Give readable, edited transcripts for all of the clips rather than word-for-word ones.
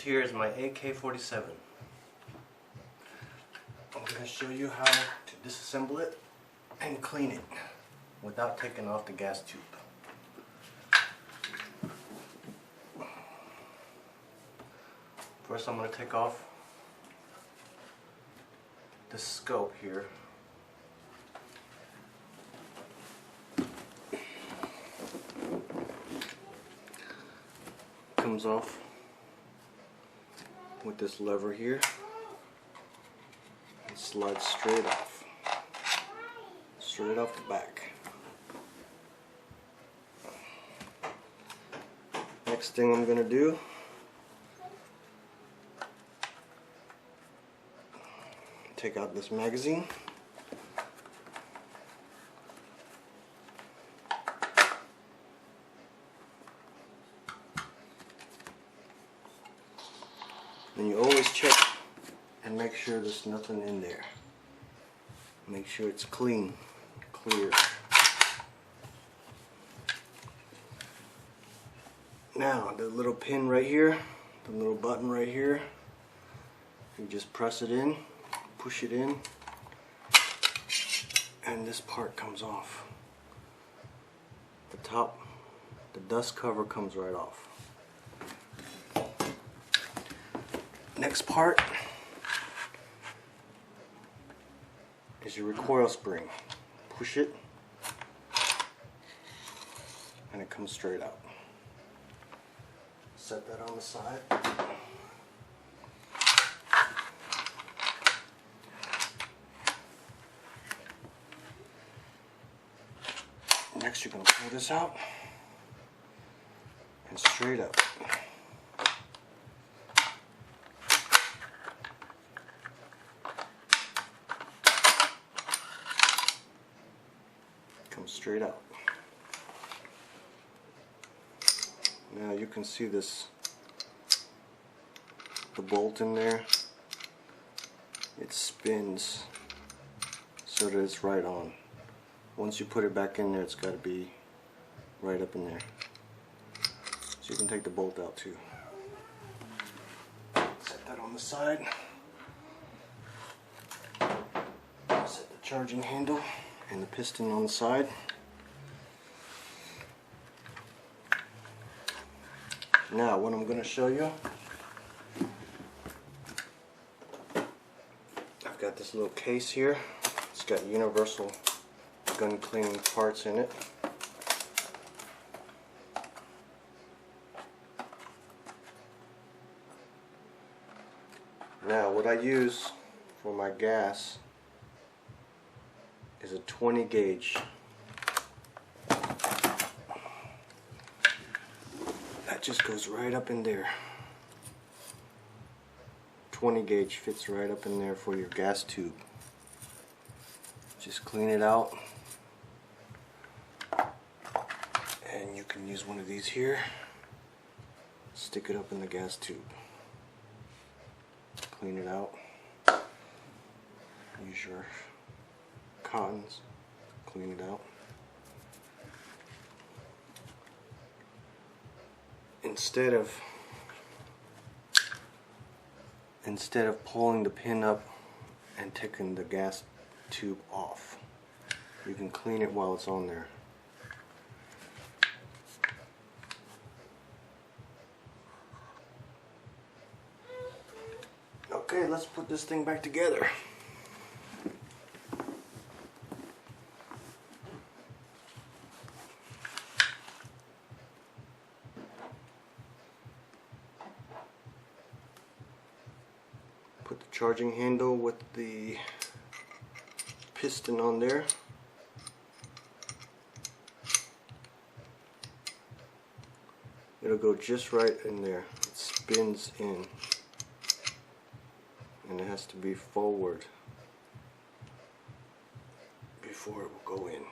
here is my AK47. I'm going to show you how to disassemble it and clean it without taking off the gas tube. First I'm going to take off the scope here. Comes off with this lever here. It slides straight off the back. Next thing I'm going to do, take out this magazine. Then you always check and make sure there's nothing in there. Make sure it's clean, clear. Now the little pin right here, the little button right here, you just press it in, push it in, and this part comes off. The top, the dust cover comes right off. Next part is your recoil spring. Push it and it comes straight out. Set that on the side. Next you're going to pull this out and straight up. Comes straight out. Now you can see this, the bolt in there, it spins so that it's right on. Once you put it back in there, it's got to be right up in there. So you can take the bolt out too. Set that on the side. Set the charging handle and the piston on the side. Now what I'm going to show you, I've got this little case here. It's got universal gun cleaning parts in it. Now what I use for my gas is a 20 gauge. That just goes right up in there. 20 gauge fits right up in there for your gas tube. Just clean it out. And you can use one of these here. Stick it up in the gas tube. Clean it out. Use your cottons. Clean it out. Instead of pulling the pin up and taking the gas tube off, you can clean it while it's on there. Okay, let's put this thing back together. Put the charging handle with the piston on there. It'll go just right in there. It spins in. And it has to be forward before it will go in.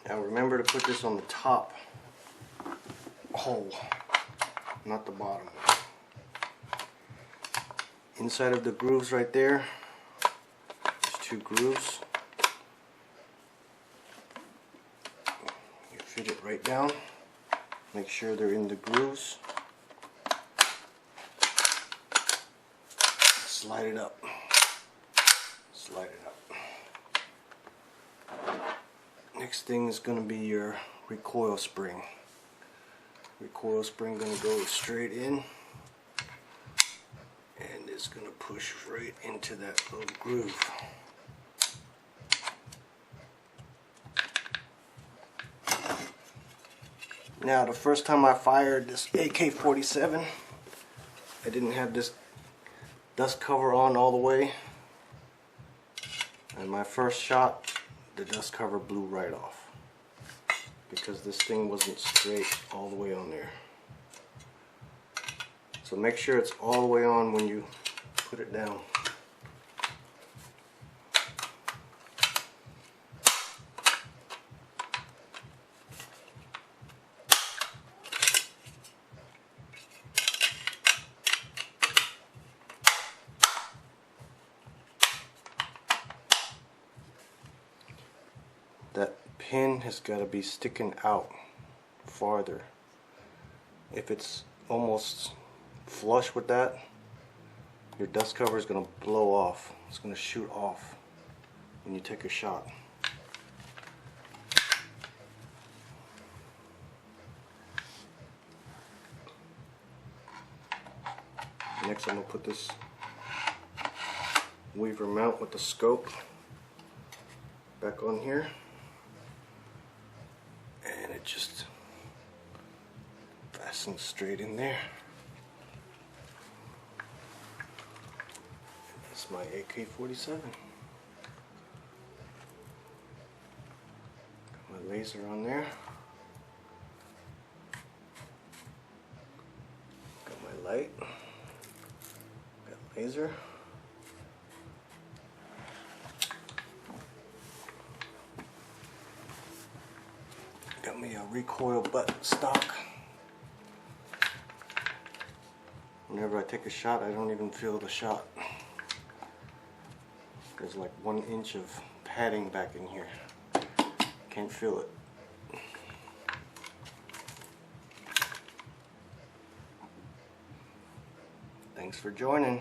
Now remember to put this on the top hole, not the bottom. Inside of the grooves right there, there's 2 grooves. You fit it right down. Make sure they're in the grooves. Slide it up. Slide it up. Next thing is going to be your recoil spring. Recoil spring going to go straight in, and it's going to push right into that little groove. Now, the first time I fired this AK47, I didn't have this dust cover on all the way, and my first shot, the dust cover blew right off because this thing wasn't straight all the way on there. So make sure it's all the way on when you put it down. That pin has got to be sticking out farther. If it's almost flush with that, your dust cover is going to blow off. It's going to shoot off when you take a shot. Next, I'm going to put this weaver mount with the scope back on here. And it just fastens straight in there. That's my AK47. Got my laser on there. Got my light. Got laser. Got me a recoil butt stock. Whenever I take a shot, I don't even feel the shot. There's like 1 inch of padding back in here. Can't feel it. Thanks for joining.